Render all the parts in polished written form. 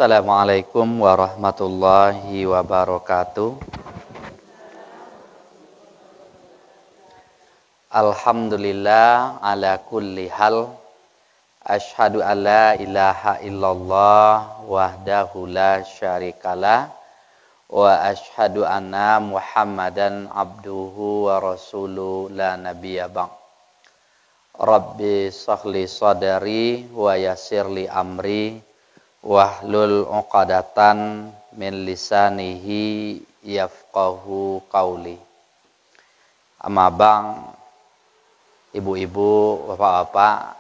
Assalamualaikum warahmatullahi wabarakatuh. Alhamdulillah ala kulli hal. Asyhadu an la ilaha illallah wahdahu la syarikalah. Wa asyhadu anna Muhammadan abduhu wa rasuluhu la nabiyya ba'd. Rabbi shrahli sadri wa yassirli amri. Wahlul 'uqadatan min lisanihi yafqahu qauli. Amma bang, ibu-ibu, bapak-bapak,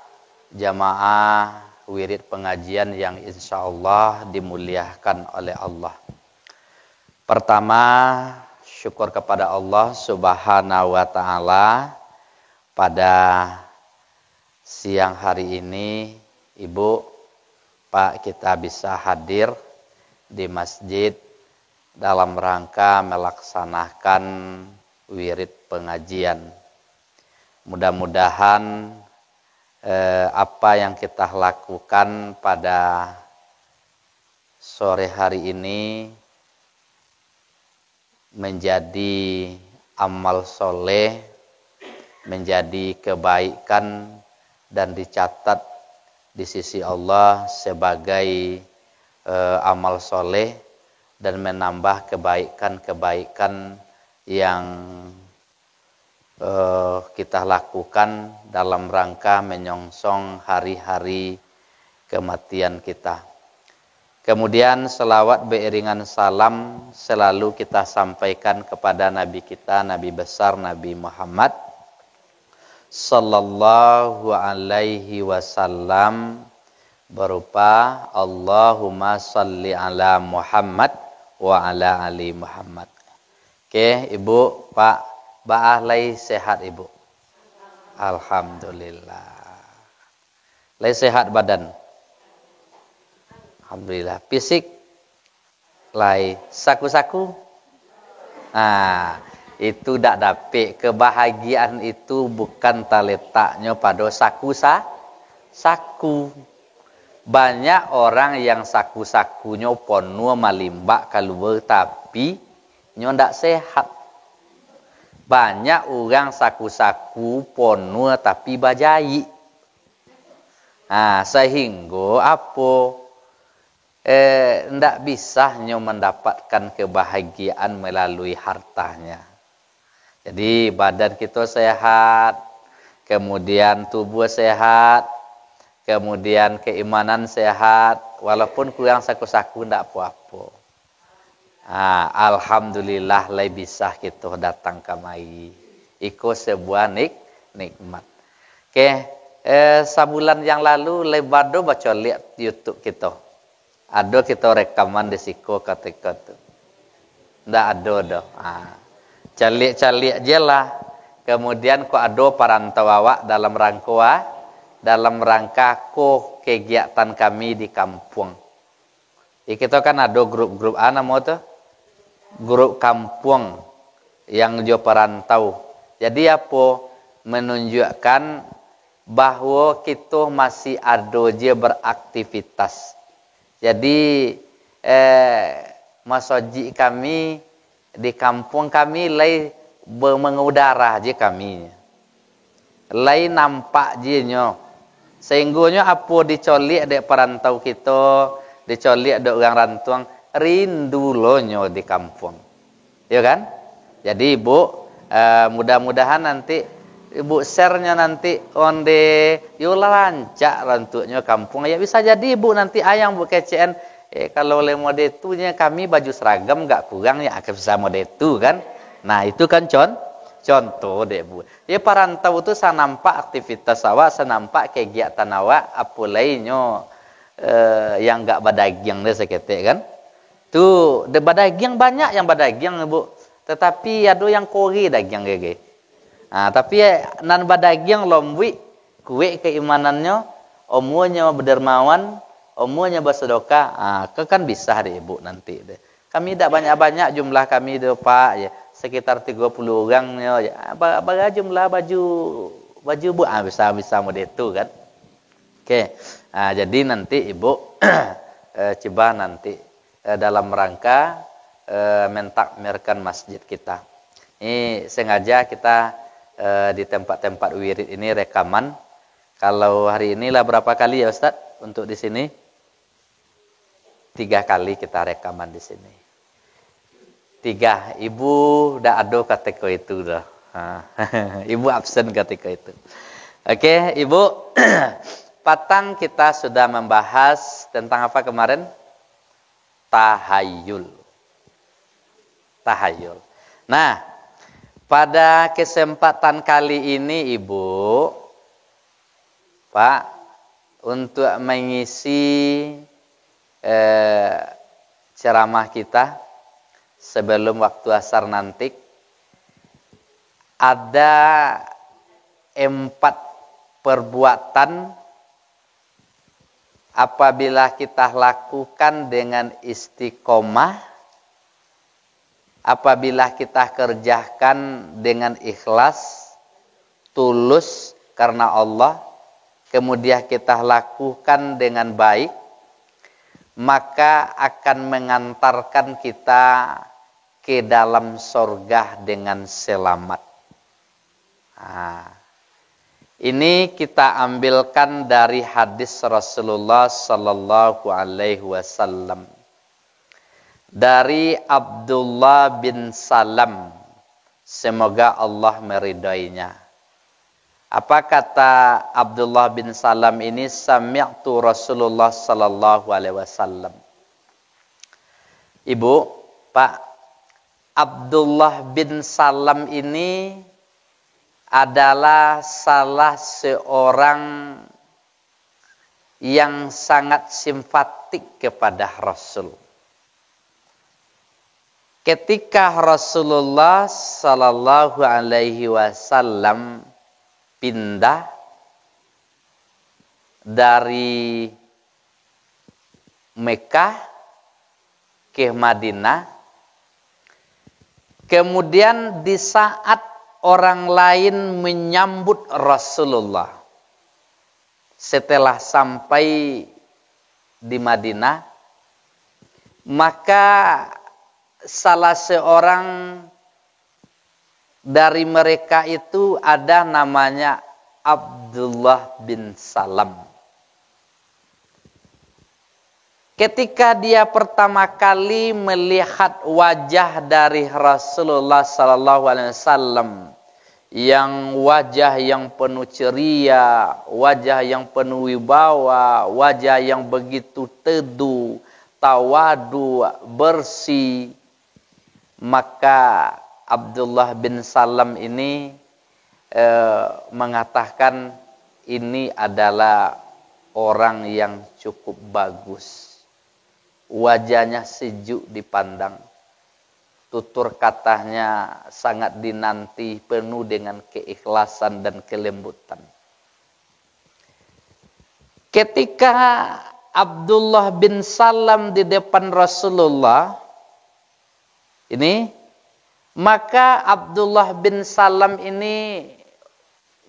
jamaah wirid pengajian yang insyaallah dimuliakan oleh Allah. Pertama, syukur kepada Allah Subhanahu wa taala pada siang hari ini, Ibu, Pak, kita bisa hadir di masjid dalam rangka melaksanakan wirid pengajian. Mudah-mudahan apa yang kita lakukan pada sore hari ini menjadi amal soleh, menjadi kebaikan dan dicatat di sisi Allah sebagai amal soleh dan menambah kebaikan-kebaikan yang kita lakukan dalam rangka menyongsong hari-hari kematian kita. Kemudian selawat beriringan salam selalu kita sampaikan kepada Nabi kita, Nabi besar Nabi Muhammad sallallahu alaihi wasallam, berupa Allahumma salli ala Muhammad wa ala ali Muhammad. Oke, Ibu, Pak, Ba'ah lay sehat Ibu? Alhamdulillah. Lay sehat badan? Alhamdulillah. Fisik? Lay saku-saku? Itu tak dapat. Kebahagiaan itu bukan terletaknya pada saku. Banyak orang yang saku-sakunya penuh malimbak keluar tapi nyo ndak sehat. Banyak orang saku-saku penuh tapi bajai. Sehingga apa? Ndak bisa nyo mendapatkan kebahagiaan melalui hartanya. Jadi badan kita sehat, kemudian tubuh sehat, kemudian keimanan sehat, walaupun kurang saku-saku ndak apa-apa. Alhamdulillah lai bisa kita datang kemari. Iko sebuah nikmat. Oke, sebulan yang lalu lebado baca lihat YouTube kita. Ada kita rekaman di siko ketika itu. Ndak ada dah. Calik-calik je lah. Kemudian kok ada parantau awak dalam rangka kegiatan kami di kampung. Kita kan ada grup-grup nama tu, grup kampung yang jo perantau. Jadi apa? Menunjukkan bahwa kita masih ada je beraktivitas. Jadi masjid kami di kampung kami lai mengudara je kami. Lai nampak je nyo. Sehingga apa dicolik dek perantau kita, dicolik dek orang rantuang, rindu lo nyo di kampung. Ya kan? Jadi Ibu, mudah-mudahan nanti Ibu share-nya nanti onde yola lancak rantuknya kampung. Ya bisa jadi Ibu nanti ayang Bu KCN. Kalau oleh mode itunya kami baju seragam gak kurang ya akan bisa mode itu kan. Nah itu kan contoh deh Bu. Ya perantau itu saya nampak aktivitas awak, saya nampak kegiatan awak, apa lainnya yang gak badagiang deh seketik kan. Tuh, de badagiang banyak yang badagiang Bu. Tetapi ada yang kori dagiang gege. Tapi nan badagiang lombui, kue keimanannya, omunya berdermawan, umurnya bersedekah, kan bisa deh Ibu nanti deh. Kami tidak banyak-banyak jumlah kami deh Pak, ya sekitar 30 orang ya. Apa jumlah baju Bu bisa model itu kan. Oke. Jadi nanti Ibu coba nanti dalam rangka mentakmirkan masjid kita. Ini sengaja kita di tempat-tempat wirid ini rekaman. Kalau hari inilah berapa kali ya Ustaz untuk di sini? 3 kali kita rekaman di sini. 3. Ibu dah ada ketika itu dah. Ibu absen ketika itu. Oke, Ibu. Patang kita sudah membahas tentang apa kemarin? Tahayul. Tahayul. Nah, pada kesempatan kali ini Ibu, Pak, untuk mengisi ceramah kita sebelum waktu asar nanti, ada 4 perbuatan apabila kita lakukan dengan istiqomah, apabila kita kerjakan dengan ikhlas, tulus karena Allah, kemudian kita lakukan dengan baik, maka akan mengantarkan kita ke dalam surga dengan selamat. Ini kita ambilkan dari hadis Rasulullah sallallahu alaihi wasallam. Dari Abdullah bin Salam, semoga Allah meridainya. Apa kata Abdullah bin Salam ini? Sami'tu Rasulullah sallallahu alaihi wasallam. Ibu, Pak, Abdullah bin Salam ini adalah salah seorang yang sangat simpatik kepada Rasul. Ketika Rasulullah sallallahu alaihi wasallam pindah dari Mekah ke Madinah, kemudian di saat orang lain menyambut Rasulullah setelah sampai di Madinah, maka salah seorang dari mereka itu ada namanya Abdullah bin Salam. Ketika dia pertama kali melihat wajah dari Rasulullah sallallahu alaihi wasallam, yang wajah yang penuh ceria, wajah yang penuh wibawa, wajah yang begitu teduh, tawadu, bersih, maka Abdullah bin Salam ini mengatakan ini adalah orang yang cukup bagus. Wajahnya sejuk dipandang. Tutur katanya sangat dinanti, penuh dengan keikhlasan dan kelembutan. Ketika Abdullah bin Salam di depan Rasulullah ini, maka Abdullah bin Salam ini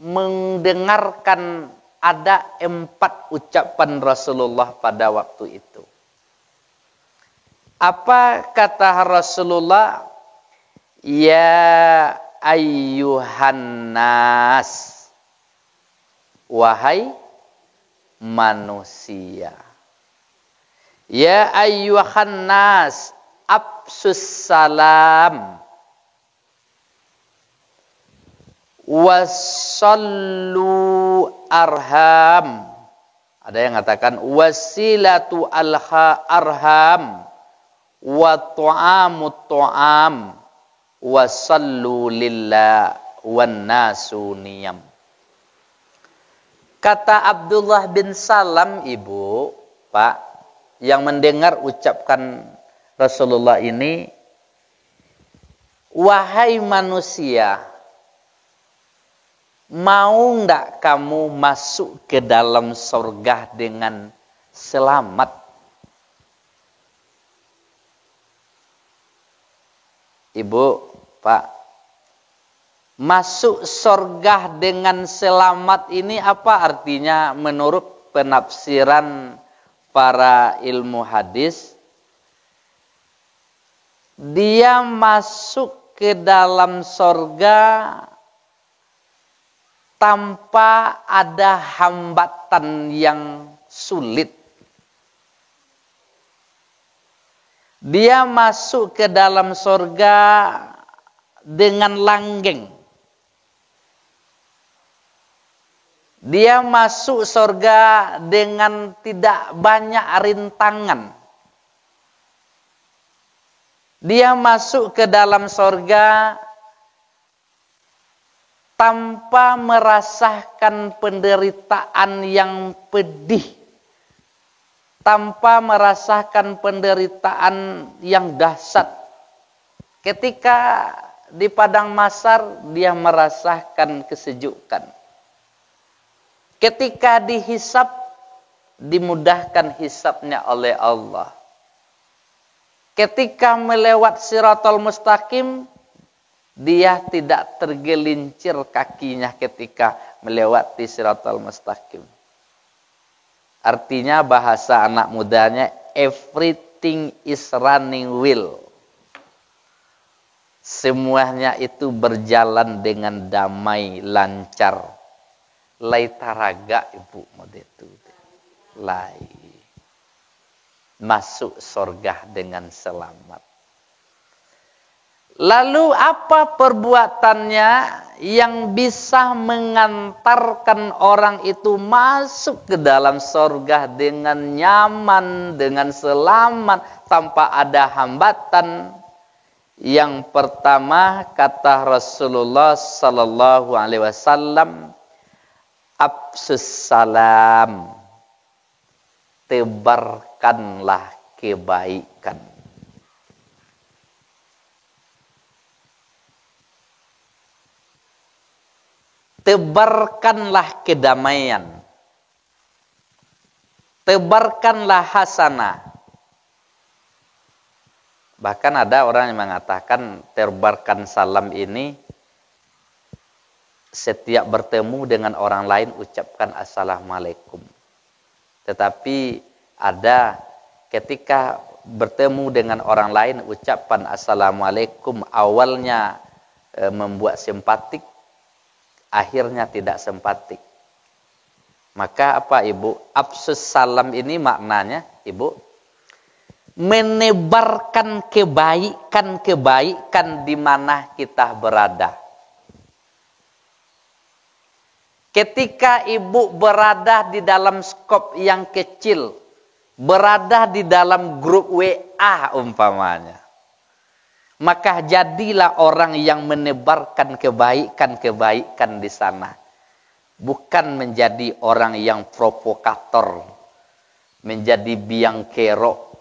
mendengarkan ada 4 ucapan Rasulullah pada waktu itu. Apa kata Rasulullah? Ya ayyuhan nas, wahai manusia. Ya ayyuhan nas, absus salam wasallu arham. Ada yang mengatakan wasilatu arham wa ta'amut ta'am wa sallu lillah wan nasu niyam. Kata Abdullah bin Salam, Ibu, Pak, yang mendengar ucapkan Rasulullah ini, wahai manusia, mau enggak kamu masuk ke dalam surga dengan selamat? Ibu, Pak, masuk surga dengan selamat ini apa artinya menurut penafsiran para ilmu hadis, dia masuk ke dalam sorga tanpa ada hambatan yang sulit. Dia masuk ke dalam sorga dengan langgeng. Dia masuk sorga dengan tidak banyak rintangan. Dia masuk ke dalam sorga tanpa merasakan penderitaan yang pedih, tanpa merasakan penderitaan yang dahsyat. Ketika di padang mahsyar dia merasakan kesejukan. Ketika dihisab, dimudahkan hisabnya oleh Allah. Ketika melewat Shiratal Mustaqim, dia tidak tergelincir kakinya ketika melewati Shiratal Mustaqim. Artinya bahasa anak mudanya, everything is running well. Semuanya itu berjalan dengan damai, lancar. Lai taraga ibu modetu. Lai. Masuk surga dengan selamat. Lalu apa perbuatannya yang bisa mengantarkan orang itu masuk ke dalam surga dengan nyaman, dengan selamat, tanpa ada hambatan? Yang pertama kata Rasulullah sallallahu alaihi wasallam, afsus salam, tebarkanlah kebaikan. Tebarkanlah kedamaian. Tebarkanlah hasanah. Bahkan ada orang yang mengatakan tebarkan salam ini setiap bertemu dengan orang lain ucapkan assalamualaikum. Tetapi ada ketika bertemu dengan orang lain ucapan assalamualaikum awalnya membuat simpatik, akhirnya tidak simpatik. Maka apa ibu? Afsus salam ini maknanya ibu, menebarkan kebaikan di mana kita berada. Ketika ibu berada di dalam skop yang kecil, berada di dalam grup WA umpamanya, maka jadilah orang yang menebarkan kebaikan di sana. Bukan menjadi orang yang provokator, menjadi biang kerok,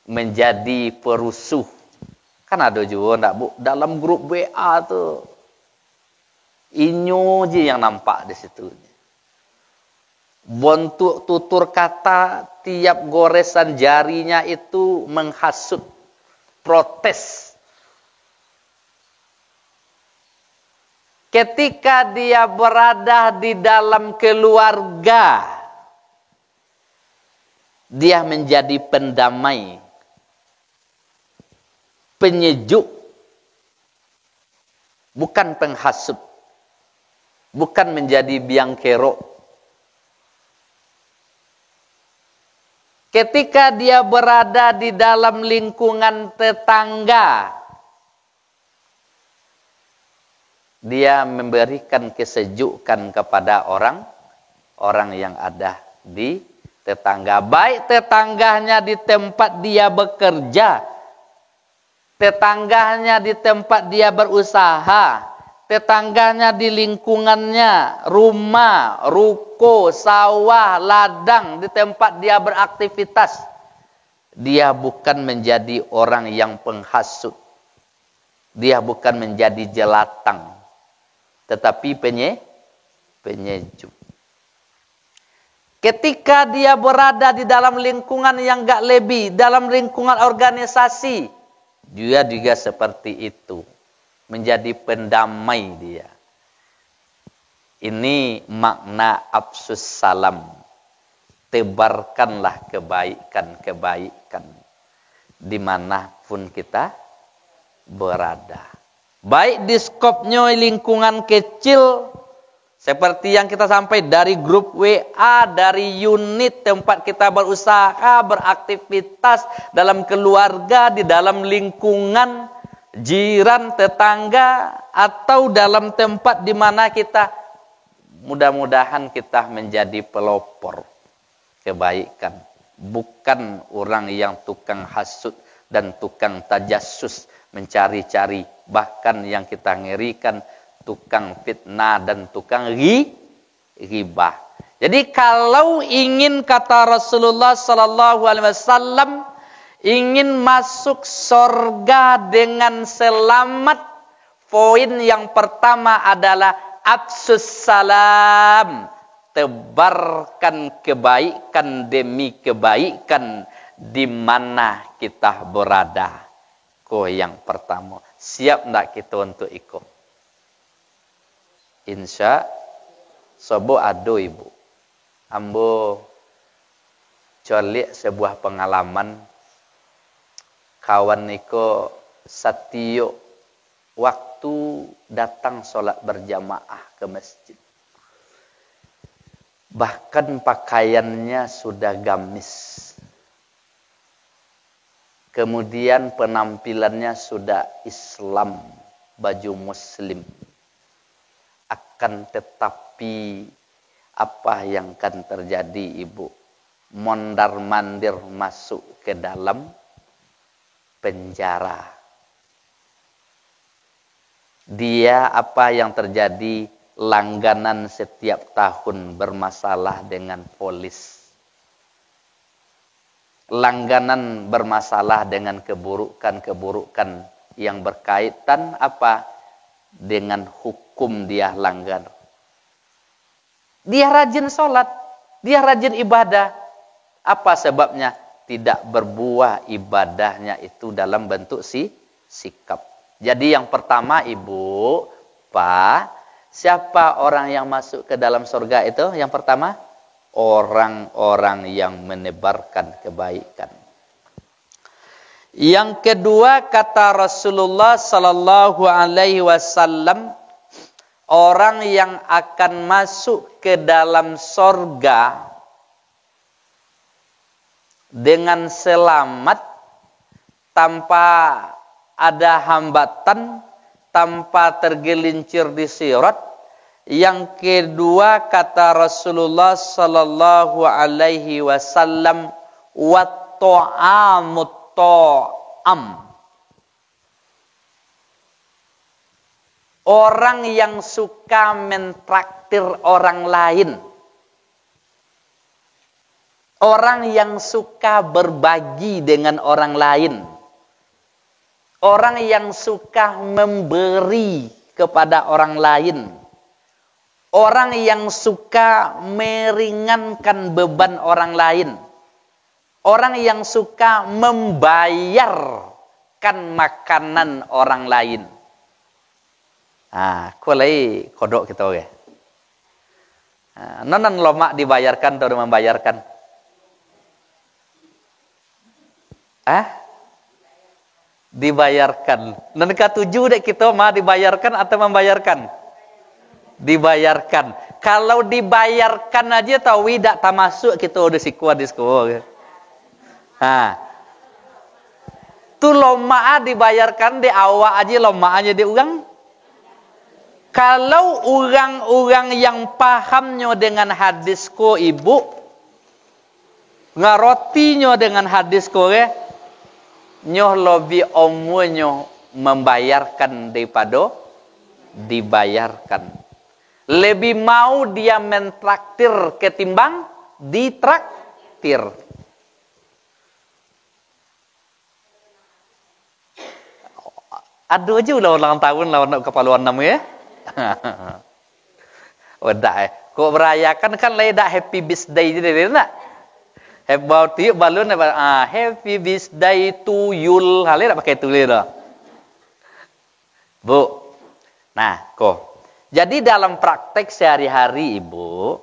menjadi perusuh. Kan ada juga enggak Bu, dalam grup WA tuh inyo je yang nampak di situ. Bentuk tutur kata tiap goresan jarinya itu menghasut, protes. Ketika dia berada di dalam keluarga, dia menjadi pendamai, penyejuk, bukan penghasut, bukan menjadi biang kerok. Ketika dia berada di dalam lingkungan tetangga, dia memberikan kesejukan kepada orang yang ada di tetangga. Baik tetangganya di tempat dia bekerja, tetangganya di tempat dia berusaha, tetangganya di lingkungannya, rumah, ruko, sawah, ladang, di tempat dia beraktivitas. Dia bukan menjadi orang yang penghasut. Dia bukan menjadi jelatang, tetapi penyejuk. Ketika dia berada di dalam lingkungan yang gak lebih, dalam lingkungan organisasi, dia juga seperti itu. Menjadi pendamai dia. Ini makna afsus salam. tebarkanlah kebaikan-kebaikan dimanapun kita berada. Baik di skopnya lingkungan kecil, seperti yang kita sampai dari grup WA, dari unit tempat kita berusaha, beraktivitas, dalam keluarga, di dalam lingkungan, jiran, tetangga, atau dalam tempat di mana kita, mudah-mudahan kita menjadi pelopor kebaikan. Bukan orang yang tukang hasud dan tukang tajassus, mencari-cari, bahkan yang kita ngerikan, tukang fitnah dan tukang ghibah. Jadi kalau ingin, kata Rasulullah sallallahu alaihi wasallam, ingin masuk surga dengan selamat, poin yang pertama adalah afsus salam, tebarkan kebaikan demi kebaikan di mana kita berada. Yang pertama, siap enggak kita untuk ikut? Insya sobo ado ibu. Ambo colik sebuah pengalaman, kawan niko satio waktu datang sholat berjamaah ke masjid. Bahkan pakaiannya sudah gamis. Kemudian penampilannya sudah Islam, baju muslim. Akan tetapi apa yang akan terjadi ibu? Mondar-mandir masuk ke dalam penjara. Dia apa yang terjadi? Langganan setiap tahun bermasalah dengan polis. Langganan bermasalah dengan keburukan-keburukan yang berkaitan apa? Dengan hukum dia langgar. Dia rajin sholat, dia rajin ibadah. Apa sebabnya? Tidak berbuah ibadahnya itu dalam bentuk sikap. Jadi yang pertama ibu, pak, siapa orang yang masuk ke dalam surga itu? Yang pertama, orang-orang yang menebarkan kebaikan. Yang kedua, kata Rasulullah sallallahu alaihi wasallam, orang yang akan masuk ke dalam surga dengan selamat, tanpa ada hambatan, tanpa tergelincir di sirat. Yang kedua, kata Rasulullah sallallahu alaihi wasallam, wa ta'amut ta'am. Orang yang suka mentraktir orang lain. Orang yang suka berbagi dengan orang lain. Orang yang suka memberi kepada orang lain. Orang yang suka meringankan beban orang lain. Orang yang suka membayarkan makanan orang lain. Kulai kodok kita oke. Nonan lomak dibayarkan atau membayarkan? Dibayarkan. Non katujuh dek kita mah dibayarkan atau membayarkan? Dibayarkan. Kalau dibayarkan aja tahu tidak tak masuk kita udah sikuat di sekolah. Tu loma dibayarkan di awak aja loma aja di urang. Kalau orang-orang yang pahamnya dengan hadisku ibu, ngarotinya dengan hadisku nyoh lebih omunyo membayarkan daripada dibayarkan. Lebih mau dia mentraktir ketimbang ditraktir. Aduh aja udah ulang tahun lawan kepaluan namu ya. Udah kok merayakan kan leda happy birthday jadi nak. About you balon happy birthday to you. Hale tak pakai tulis dah. Bu. Nah, kok. Jadi dalam praktek sehari-hari ibu,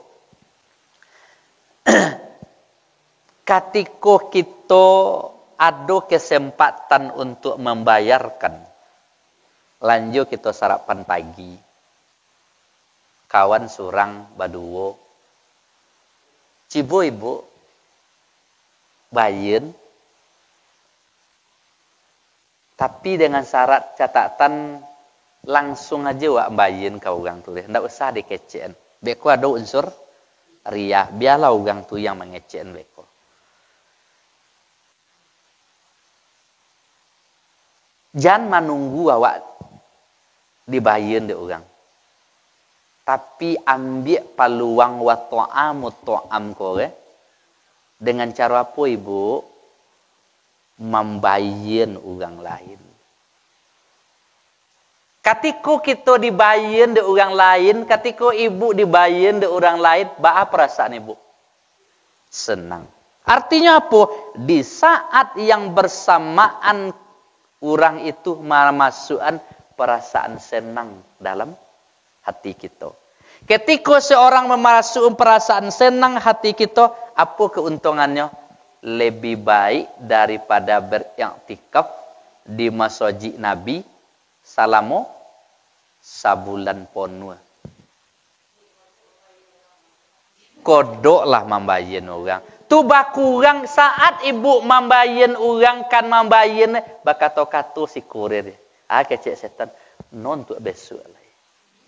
Ketika kita ada kesempatan untuk membayarkan, lanjut kita sarapan pagi, kawan surang baduo, cibo ibu, bayin, tapi dengan syarat catatan langsung aja wak bayin kau orang tu, ndak usah dikecen. Beko ada unsur ria, biarlah orang tu yang mengecen beko. Jangan menunggu awak dibayin de orang. Tapi ambil peluang wa ta'amut ta'am kore. Dengan cara apa ibu? Membayin orang lain. Ketika kita dibayin de orang lain, ketika ibu dibayin de orang lain, apa perasaan ibu? Senang. Artinya apa? Di saat yang bersamaan orang itu memasukkan perasaan senang dalam hati kita. Ketika seorang memasukkan perasaan senang hati kita, apa keuntungannya? Lebih baik daripada beriktikaf di masjid Nabi selama sabulan penuh. Kodoklah membayin orang. Tu bakurang saat ibu membayin orang kan membayin bakato-kato si kurir. Kecek setan non tu besok lah.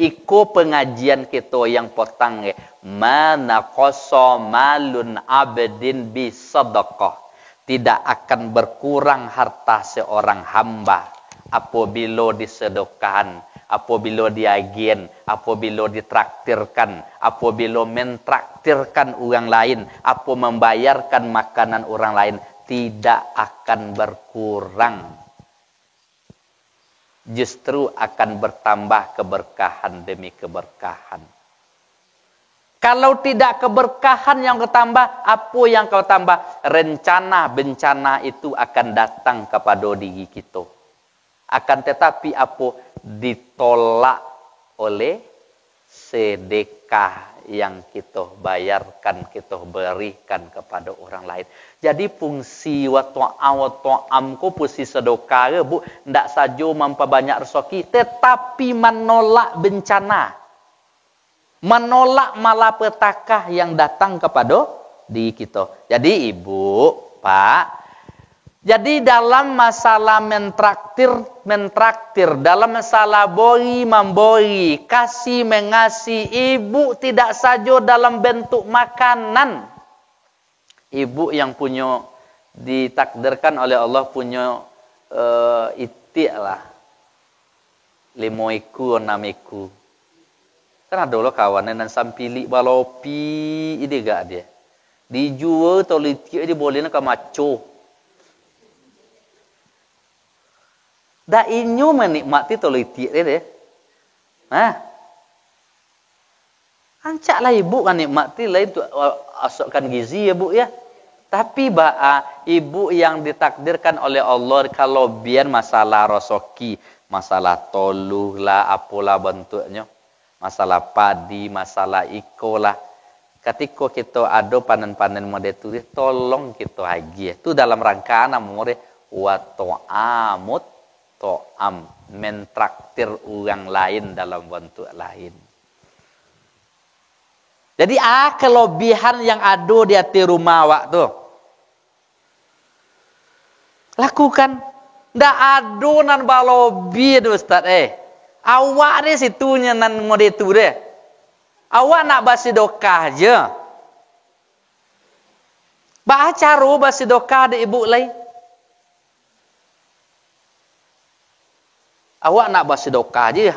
Iko pengajian kita yang potang mana qasa malun abdin bi sadaqah. Tidak akan berkurang harta seorang hamba apabila disedekahkan, apabila diagen, apabila ditraktirkan, apabila mentraktirkan orang lain, apa membayarkan makanan orang lain, tidak akan berkurang. Justru akan bertambah keberkahan demi keberkahan. Kalau tidak keberkahan yang ketambah, apa yang kau tambah? Rencana bencana itu akan datang kepada diri kita. Akan tetapi apa? Ditolak oleh sedekah yang kita bayarkan, kita berikan kepada orang lain. Jadi fungsi wa ta'am ko fungsi sedekah bu, ndak saja memperbanyak rezeki, tetapi menolak bencana. Menolak malapetaka yang datang kepada diri kita. Jadi ibu, pak, jadi dalam masalah mentraktir, dalam masalah bori membori, kasih mengasih, ibu tidak saja dalam bentuk makanan. Ibu yang punya ditakdirkan oleh Allah punya itik lah, 5 ekor 6 ekor. Kan ada lah kawan dan sampilik balopi ide gak dia. Dijual atau litik dia boleh nak maco. Dah inyo menikmati tolitik dia. Ancaklah ibu kan nikmati lain tu asokkan gizi ya bu ya. Tapi ibu yang ditakdirkan oleh Allah kalau biar masalah rosoki, masalah toluh lah, apalah bentuknya, masalah padi, masalah ikolah. Ketika kita ada panen-panen model tu, tolong kita lagi. Itu dalam rangka namanya wa ta'amut ta'am, mentraktir orang lain dalam bentuk lain. Jadi kelebihan yang ada di hati rumah awak tu. Lakukan. Ndak ada nan balobi tu Ustaz Awak ni situnya nan model tu deh. Awak nak basidokah je. Baca ru basidokah de ibu lain. Awak nak basidokah je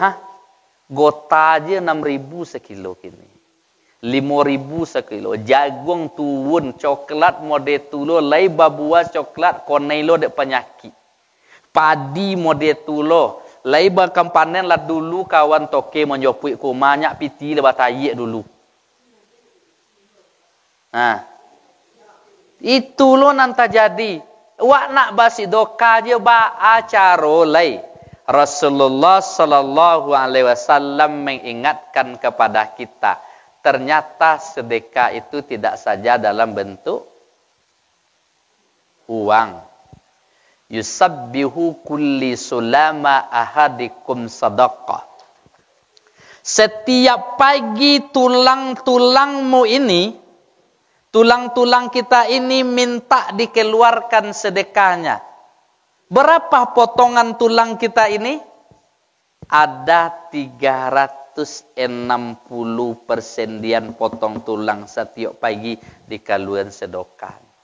Gota je 6.000 sekilo kini. 5.000 sekilo. Jagung turun coklat model tulo lai babua coklat konelo dek penyakit. Padi model tulo lai bakam panen lah dulu kawan toke menjopui ku banyak piti le batayek dulu. Itu lo nanti jadi. Wak nak basidokah je acaro lai. Rasulullah sallallahu alaihi wasallam mengingatkan kepada kita, ternyata sedekah itu tidak saja dalam bentuk uang. Yusabbihu kulli sulama ahadikum sadaqah. Setiap pagi tulang-tulangmu ini, tulang-tulang kita ini minta dikeluarkan sedekahnya. Berapa potongan tulang kita ini? Ada 360 persendian potong tulang setiap pagi dikeluarkan sedekah.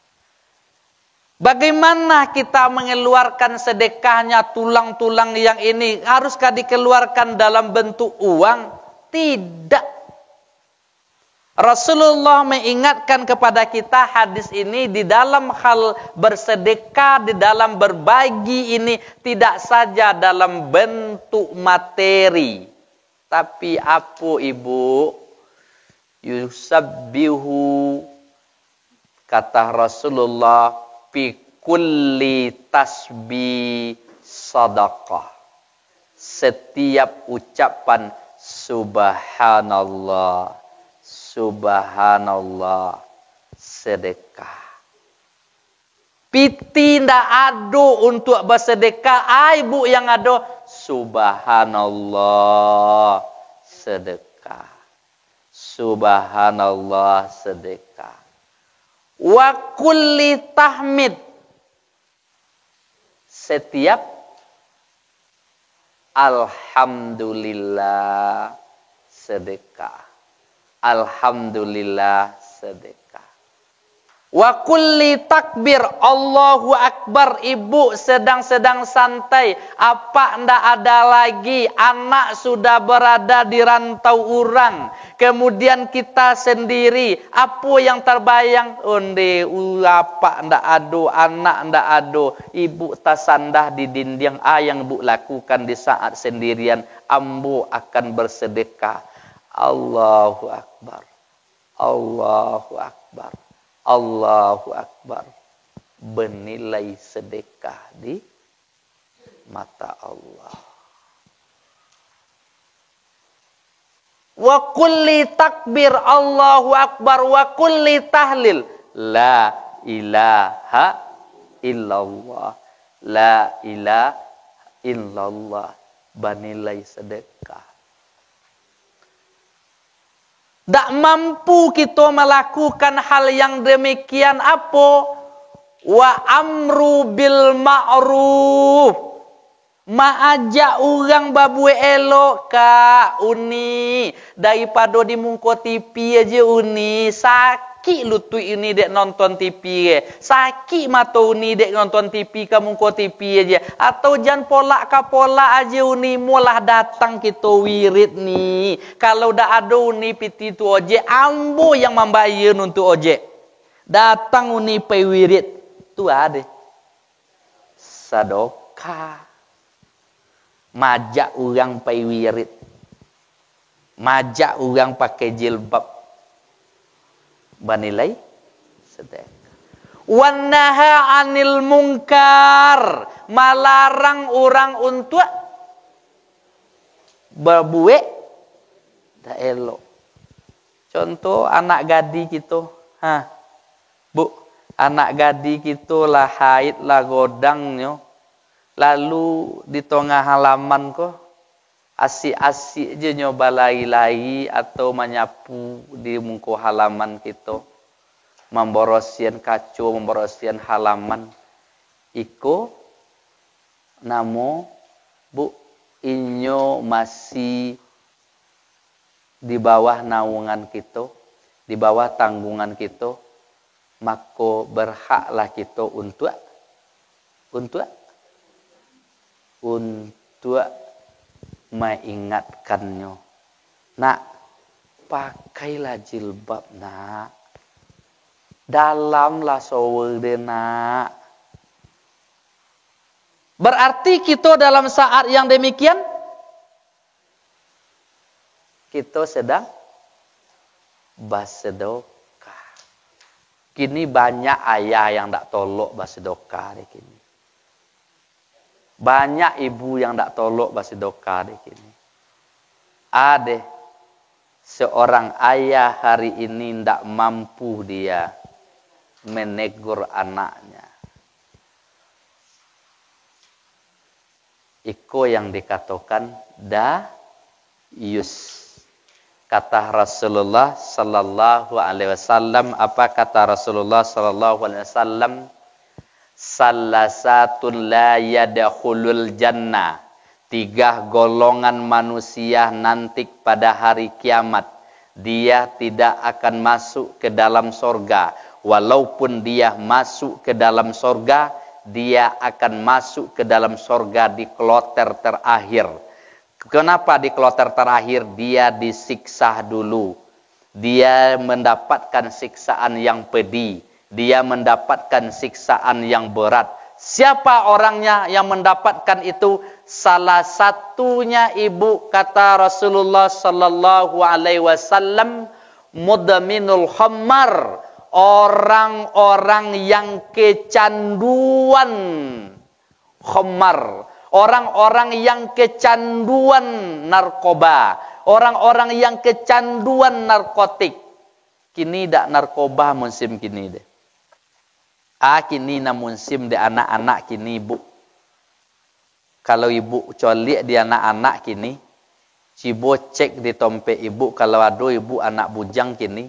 Bagaimana kita mengeluarkan sedekahnya tulang-tulang yang ini? Haruskah dikeluarkan dalam bentuk uang? Tidak. Rasulullah mengingatkan kepada kita hadis ini di dalam hal bersedekah, di dalam berbagi ini tidak saja dalam bentuk materi. Tapi apa ibu? Yusabbihu, kata Rasulullah, fi kulli tasbih sadaqah. Setiap ucapan subhanallah, subhanallah, sedekah. Piti ndak ado untuk bersedekah, ibu yang ado subhanallah, sedekah. Subhanallah, sedekah. Wa kulli tahmid, setiap alhamdulillah, sedekah. Alhamdulillah, sedekah. Wa kulli takbir, Allahu Akbar. Ibu sedang santai, apa ndak ada lagi, anak sudah berada di rantau orang, kemudian kita sendiri, apa yang terbayang? Onde apa ndak ado, anak ndak ado, ibu tasandah di dinding. Yang ibu lakukan di saat sendirian, ambo akan bersedekah. Allahu Akbar, Allahu Akbar, Allahu Akbar. Bernilai sedekah di mata Allah. Wa kulli takbir, Allahu Akbar. Wa kulli tahlil, la ilaha illallah, la ilaha illallah. Bernilai sedekah. Tak mampu kita melakukan hal yang demikian apa? Wa amru bil ma'ruf. Ma'ajak orang babue elok kak uni. Daripada di muka TV aja uni. Sakit lutut ini dek nonton TV. Sakit mata uni dek nonton TV ke muka TV aja. Atau jangan polak ka polak aja uni. Mulah datang kita wirid ni. Kalau dah ada uni piti tu ojek, ambo yang membayar untuk ojek. Datang uni pe wirid. Tu ada. Sedekah. Majak orang pe wirid. Majak orang pakai jilbab. Bernilai sedekah. Wan naha 'anil munkar, melarang orang untuk berbuat tak elok. Contoh anak gadi kita, Bu, anak gadi kita lah haid lah godangnya, lalu di tengah halaman ko asik-asik je nyoba lari-lari atau menyapu di muka halaman kita, memborosian kacu, memborosian halaman. Iko namo Bu, inyo masih di bawah naungan kita, di bawah tanggungan kita, maka berhaklah kita untuk mengingatkannya. Nak, pakailah jilbab nak. Dalamlah shower deh nak. Berarti kita dalam saat yang demikian, kita sedang bersedekah. Kini banyak ayah yang tak tolok bersedekah di kini. Banyak ibu yang tak tolok bersedekah di kini. Ada seorang ayah hari ini tak mampu dia menegur anaknya. Iko yang dikatakan dayus. Kata Rasulullah sallallahu alaihi wasallam, apa kata Rasulullah sallallahu alaihi wasallam? Salasatun la yadkhulul jannah. 3 golongan manusia nanti pada hari kiamat dia tidak akan masuk ke dalam sorga. Walaupun dia masuk ke dalam sorga, dia akan masuk ke dalam sorga di kloter terakhir. Kenapa di kloter terakhir? Dia disiksa dulu. Dia mendapatkan siksaan yang pedih. Dia mendapatkan siksaan yang berat. Siapa orangnya yang mendapatkan itu? Salah satunya ibu, kata Rasulullah sallallahu alaihi wasallam, mudminul khamar, orang-orang yang kecanduan khamar, orang-orang yang kecanduan narkoba, orang-orang yang kecanduan narkotik. Kini dak narkoba musim kini deh. Kini na musim de anak-anak kini ibu. Kalau ibu colik di anak-anak kini, cibo cek di tompe ibu, kalau ada ibu anak bujang kini,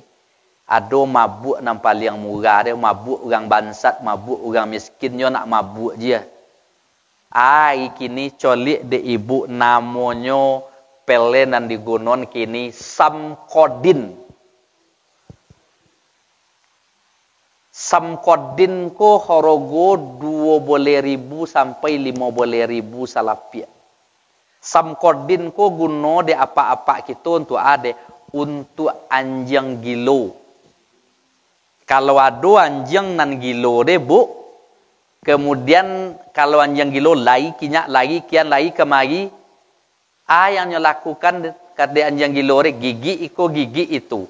ada mabuk yang paling murah, ada mabuk orang bansat, mabuk orang miskin, yo nak mabuk dia. Kini colik de ibu namanya pelenan di gunung kini samkodin. Samkodin ko horogo 20.000 sampai 50.000 salapia. Samkodin ko guno de apa-apa kita untuk ada untuk anjing gilo. Kalau ada anjing nan gilo deh bu, kemudian kalau anjing gilo lagi kinyak lagi kian lagi kemari, yang lakukan kade anjing gilo deh gigi iko gigi itu.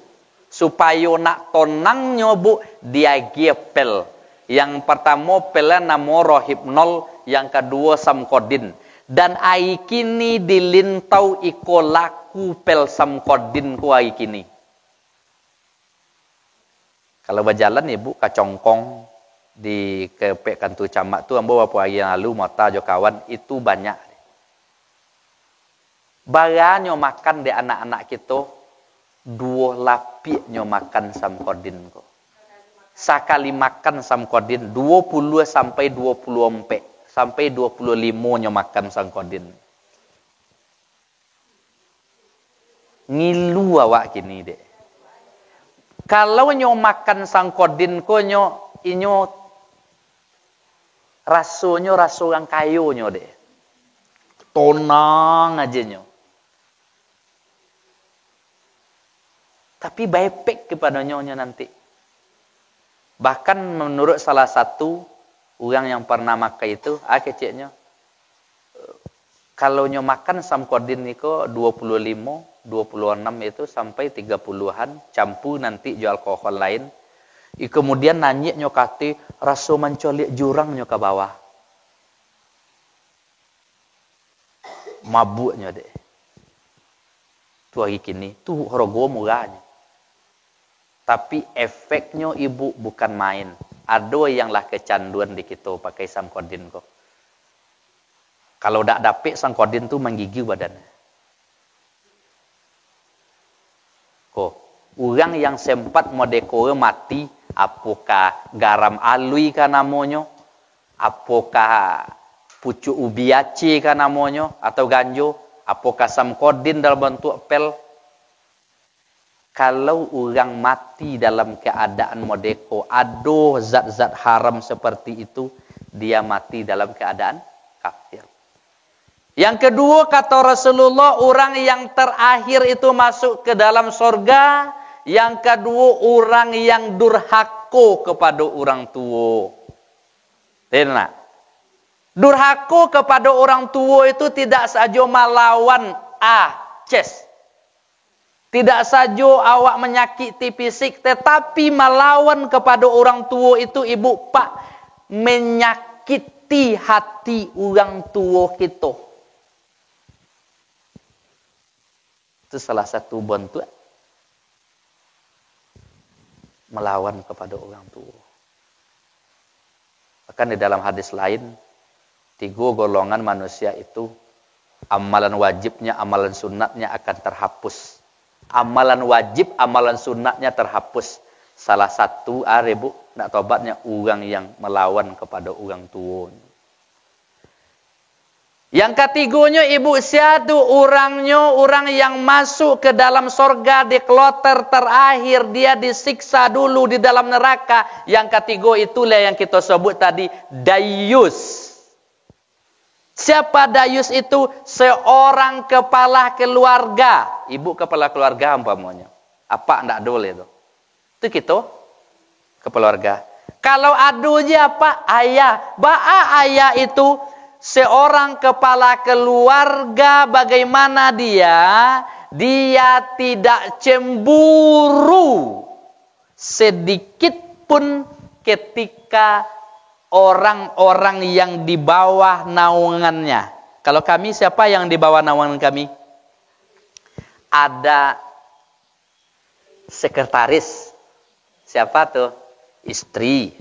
Supaya nak tonang nyobu dia gepel. Yang pertama pelan namo rohipnol, yang kedua samkodin. Dan ai kini dilintau iko laku pel samkodin ku ai kini. Kalau berjalan ibu kacongkong di kepek kantu camat tu ambo beberapa hari yang lalu mata jo kawan itu banyak. Baranyo makan de anak-anak kita 2 lapik nyo makan samkodin ko. Sekali makan samkodin 20 sampai 24 sampai 25 nyo makan samkodin. Ngilu awak kini dek. Kalau nyo makan samkodin ko inyo rasonyo raso orang kayo nyo dek. Tonang aja nyo. Tapi baik kepada nyonya nanti. Bahkan menurut salah satu orang yang pernah makan itu, keciknya, kalau nyo makan samkodin niko 25, 26 itu sampai 30-an, campur nanti jual alkohol lain. Kemudian nanya nyo kate, rasa mencolik jurang nyo ke bawah. Mabuknya deh. Tu hari kini, tu horogo murahnya. Tapi efeknya ibu bukan main. Ada yang lah kecanduan di kita pakai samkodin kok. Kalau tak dapet samkodin tu menggigil badannya. Kok, orang yang sempat modekore mati, apakah garam alui kan namanya, apakah pucuk ubiace kan namanya, atau ganjo, apakah samkodin dalam bentuk pel. Kalau orang mati dalam keadaan modeko, ada zat-zat haram seperti itu, dia mati dalam keadaan kafir. Yang kedua kata Rasulullah, orang yang terakhir itu masuk ke dalam surga. Yang kedua orang yang durhaka kepada orang tua. Enak. Durhaka kepada orang tua itu tidak saja melawan ces. Tidak saja awak menyakiti fisik, tetapi melawan kepada orang tua itu ibu pak, menyakiti hati orang tua kita. Itu salah satu bentuk melawan kepada orang tua. Bahkan di dalam hadis lain, Tiga golongan manusia itu amalan wajibnya, amalan sunatnya akan terhapus. Amalan wajib, amalan sunatnya terhapus. Salah satu Bu, nak tobatnya orang yang melawan kepada orang tua. Yang ketiganya ibu siatu orangnya orang yang masuk ke dalam sorga di kloter terakhir, dia disiksa dulu di dalam neraka. Yang ketiga itulah yang kita sebut tadi dayus. Siapa dayus itu? Seorang kepala keluarga. Ibu kepala keluarga umpamanya. Apa ndak boleh itu? Itu kita keluarga. Kalau adunya apa? Ayah. Ayah itu seorang kepala keluarga, bagaimana dia? Dia tidak cemburu sedikit pun ketika orang-orang yang di bawah naungannya. Kalau kami, siapa yang di bawah naungan kami? Ada sekretaris. Siapa tuh? Istri.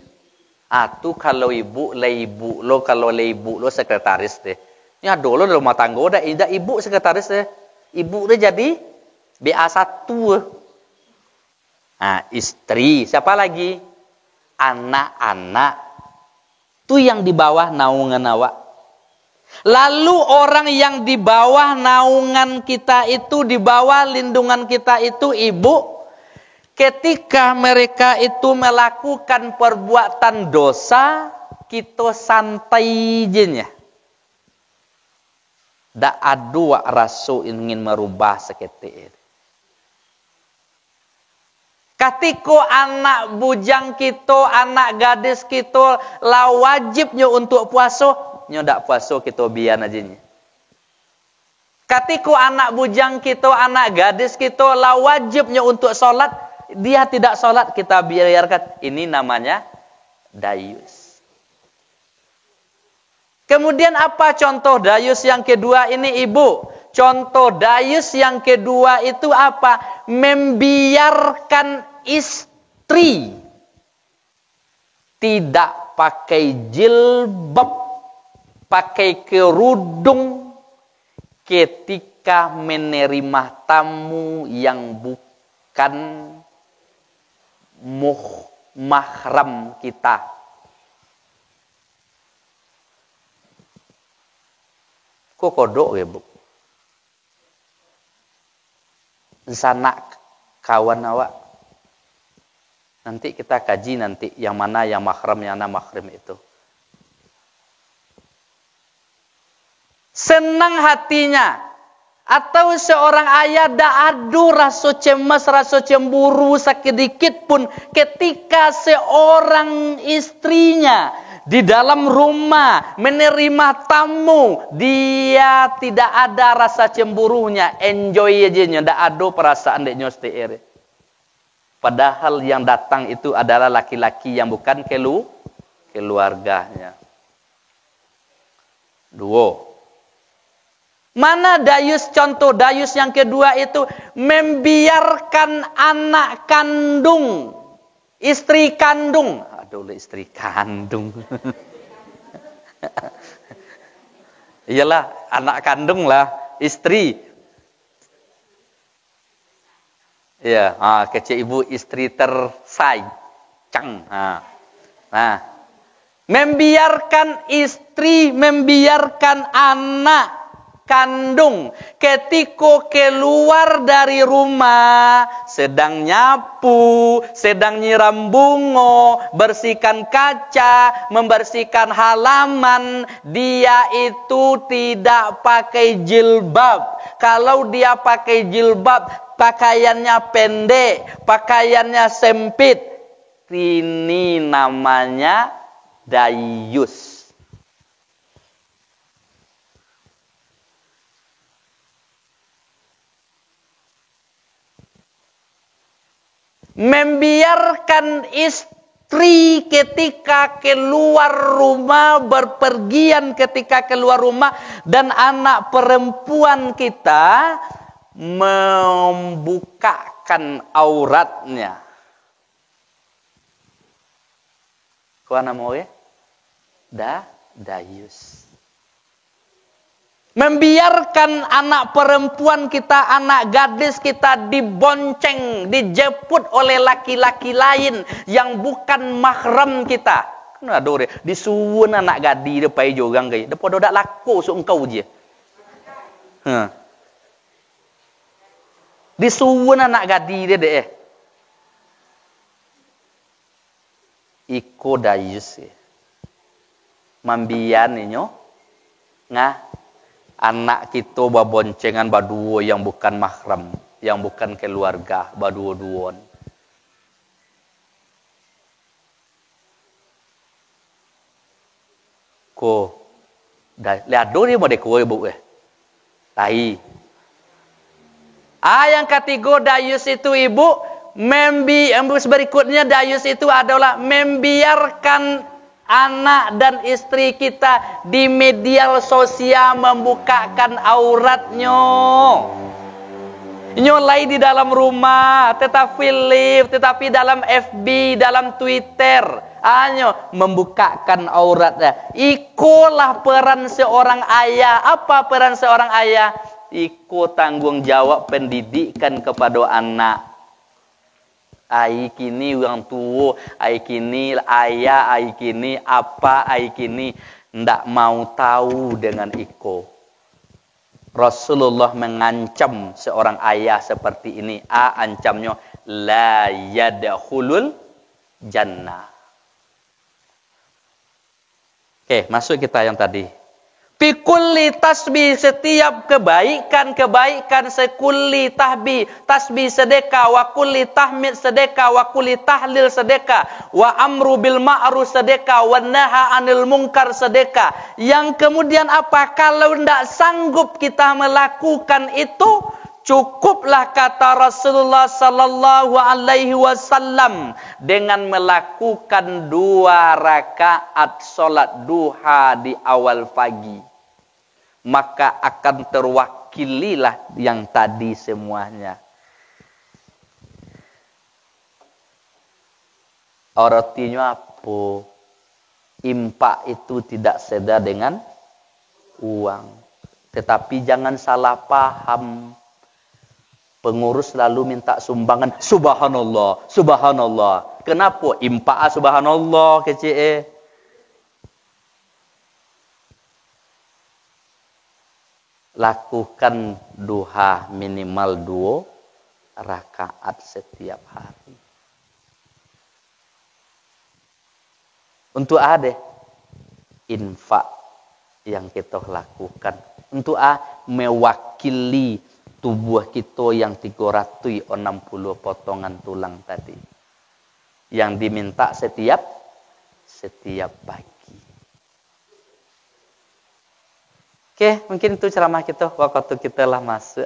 Tuh kalau ibu lo sekretaris deh. Ya dulu rumah tangga udah ibu sekretaris deh. Ibu udah jadi BA1. Istri, siapa lagi? Anak-anak. Itu yang di bawah naungan awak. Lalu orang yang di bawah naungan kita itu, di bawah lindungan kita itu ibu. Ketika mereka itu melakukan perbuatan dosa, kita santai jenya. Tak ada rasa ingin merubah seketik. Ketika anak bujang kita, anak gadis kita, lah wajibnya untuk puasa, nyo tak puasa kita biar aja. Ketika anak bujang kita, anak gadis kita, lah wajibnya untuk sholat, dia tidak sholat, kita biarkan. Ini namanya dayus. Kemudian apa contoh dayus yang kedua ini ibu? Contoh dayus yang kedua itu apa? Membiarkan istri tidak pakai jilbab, pakai kerudung ketika menerima tamu yang bukan mahram kita. Kok kodok ya bu? Sanak kawan awak. Nanti kita kaji nanti yang mana yang mahram, yang mana mahram itu. Senang hatinya. Atau seorang ayah tak ada rasa cemas, rasa cemburu sedikit pun ketika seorang istrinya di dalam rumah menerima tamu, dia tidak ada rasa cemburunya, enjoy aja, tak ada perasaan deknya setir. Padahal yang datang itu adalah laki-laki yang bukan keluarganya. Dua. Mana dayus, contoh dayus yang kedua itu membiarkan anak kandung, istri kandung. Aduh, istri kandung. Iyalah, anak kandung lah, istri. Ya, kecil ibu istri tersayang. Nah, membiarkan istri, membiarkan anak kandung ketika keluar dari rumah, sedang nyapu, sedang nyiram bunga, bersihkan kaca, membersihkan halaman, dia itu tidak pakai jilbab. Kalau dia pakai jilbab, pakaiannya pendek, pakaiannya sempit, ini namanya dayus. Membiarkan istri ketika keluar rumah, berpergian ketika keluar rumah, dan anak perempuan kita membukakan auratnya. Kuana mau ya? Dayus. Membiarkan anak perempuan kita, anak gadis kita dibonceng, dijemput oleh laki-laki lain yang bukan mahram kita. Kan ada orang disuwun anak gadis dia pai jorang gay. Depa dak laku sok engkau je. Disuwun anak gadis dia deh. Iko dayus. Mambian inyo ngah anak kita baboncengan baduo yang bukan mahram, yang bukan keluarga, baduo-duon. Ko dah lihat dia mau dekoi bu tai. Yang ketiga dayus itu ibu berikutnya dayus itu adalah membiarkan anak dan istri kita di media sosial membukakan auratnya. Nyolai di dalam rumah, tetapi live, tetapi dalam FB, dalam Twitter, hanya membukakan auratnya. Ikulah peran seorang ayah. Apa peran seorang ayah? Ikut tanggung jawab pendidikan kepada anak. Ai kini orang tua, ai kini ayah, ai kini apa, ai kini ndak mau tahu dengan iko. Rasulullah mengancam seorang ayah seperti ini. Ancamnya la yadkhulul jannah. Oke, masuk kita yang tadi. Pikulli tasbih, setiap kebaikan sekulli tasbih sedekah, wa kulli tahmid sedekah, wa kulli tahlil sedekah, wa amru bil ma'ruf sedekah, wa naha anil munkar sedekah. Yang kemudian apa? Kalau tidak sanggup kita melakukan itu, cukuplah kata Rasulullah sallallahu alaihi wasallam dengan melakukan 2 rakaat salat duha di awal pagi. Maka akan terwakililah yang tadi semuanya. Artinya apa? Impak itu tidak seda dengan uang. Tetapi jangan salah paham. Pengurus lalu minta sumbangan. Subhanallah, subhanallah. Kenapa? Impak subhanallah kecil. Lakukan duha minimal 2 rakaat setiap hari. Untuk ada infak yang kita lakukan. Untuk mewakili tubuh kita yang 360 potongan tulang tadi. Yang diminta setiap pagi. Oke, mungkin itu ceramah kita. Waktu kita lah masuk.